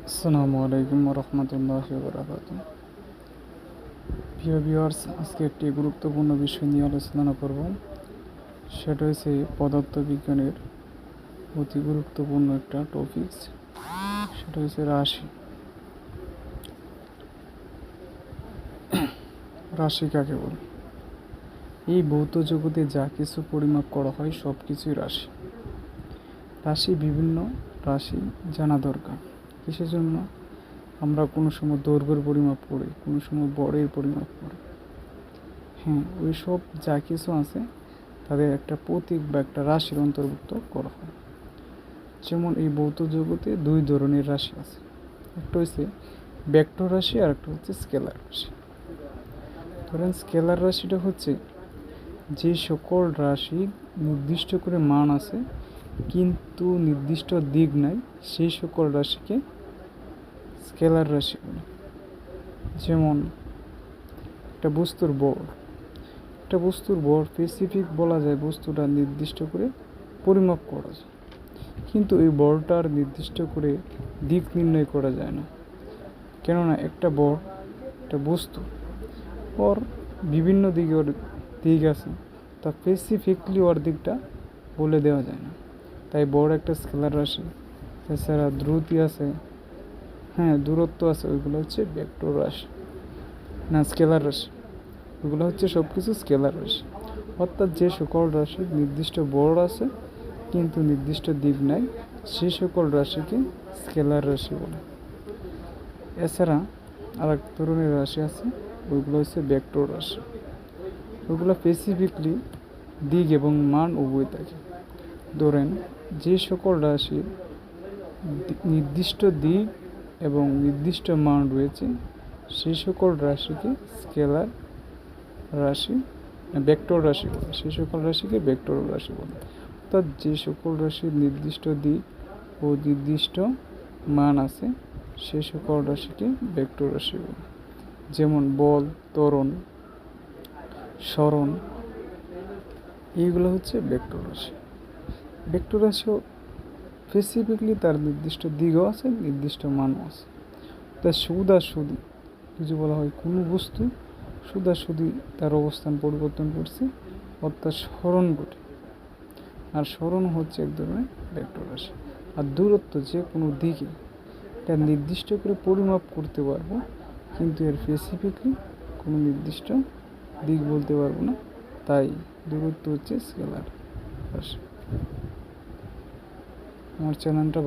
আসসালামু আলাইকুম রহমতুল্লাহ বরকাত। প্রিয় ভিউয়ার্স, আজকে একটি গুরুত্বপূর্ণ বিষয় নিয়ে আলোচনা করব। সেটা হচ্ছে পদার্থবিজ্ঞানের অতি গুরুত্বপূর্ণ একটা টপিকস, সেটা হচ্ছে রাশি। রাশি কাকে বলে? এই ভৌত জগতে যা কিছু পরিমাপ করা হয় সব কিছুই রাশি। বিভিন্ন রাশি জানা দরকার। কিসের জন্য? আমরা কোনো সময় দৈর্ঘ্যের পরিমাপ করি, কোনো সময় বরের পরিমাপ করি। ওই সব যা কিছু আছে তাদের একটা প্রতীক বা একটা রাশির অন্তর্ভুক্ত করা হয়। যেমন এই ভৌত জগতে দুই ধরনের রাশি আছে, একটা হচ্ছে ভেক্টর রাশি আর একটা হচ্ছে স্কেলার রাশি। ধরেন স্কেলার রাশিটা হচ্ছে যে সকল রাশি নির্দিষ্ট করে মান আছে কিন্তু নির্দিষ্ট দিক নাই, সেই সকল রাশিকে স্কেলার রাশি বলে। যেমন একটা বস্তুর ভর স্পেসিফিক বলা যায়, বস্তুটা নির্দিষ্ট করে পরিমাপ করা যায়, কিন্তু এই বলটার নির্দিষ্ট করে দিক নির্ণয় করা যায় না। কেননা একটা বস্তু ওর বিভিন্ন দিক আছে, তা স্পেসিফিকলি ওর দিকটা বলে দেওয়া যায় না। তাই বড় একটা স্কেলার রাশি। এছাড়া দ্রুতি আছে, দূরত্ব আছে, ওইগুলো হচ্ছে ভেক্টর রাশি, না স্কেলার রাশি। ওইগুলো হচ্ছে সব কিছু স্কেলার রাশি। অর্থাৎ যে সকল রাশির নির্দিষ্ট বড় আছে কিন্তু নির্দিষ্ট দিক নাই, সেই সকল রাশিকে স্কেলার রাশি বলে। এছাড়া আর এক ধরনের রাশি আছে, ওইগুলো হচ্ছে ভেক্টর রাশি। ওইগুলো স্পেসিফিকলি দিক এবং মান উভয় থাকে। ধরেন যে সকল রাশির নির্দিষ্ট দিক এবং নির্দিষ্ট মান রয়েছে সেই সকল রাশিকে স্কেলার রাশি ভেক্টর রাশি বলে, সেই সকল রাশিকে ভেক্টর রাশি বলে। অর্থাৎ যে সকল রাশির নির্দিষ্ট দিক ও নির্দিষ্ট মান আছে সেই সকল রাশিকে ভেক্টর রাশি বলে। যেমন বল, ত্বরণ, সরণ, এইগুলো হচ্ছে ভেক্টর রাশি। ভেক্টর রাশিও স্পেসিফিকলি তার নির্দিষ্ট দিকও আছে, নির্দিষ্ট মানও আছে। তাই সুদাসুদি কিছু বলা হয়, কোনো বস্তু সুদাসুদি তার অবস্থান পরিবর্তন করছে, অর্থাৎ সরণ ঘটে। আর সরণ হচ্ছে এক ধরনের ভেক্টর রাশি। আর দূরত্ব যে কোনো দিকে এটা নির্দিষ্ট করে পরিমাপ করতে পারবো, কিন্তু এর স্পেসিফিকলি কোনো নির্দিষ্ট দিক বলতে পারবো না, তাই দূরত্ব হচ্ছে স্কেলার রাশি। আমার চ্যানেলটা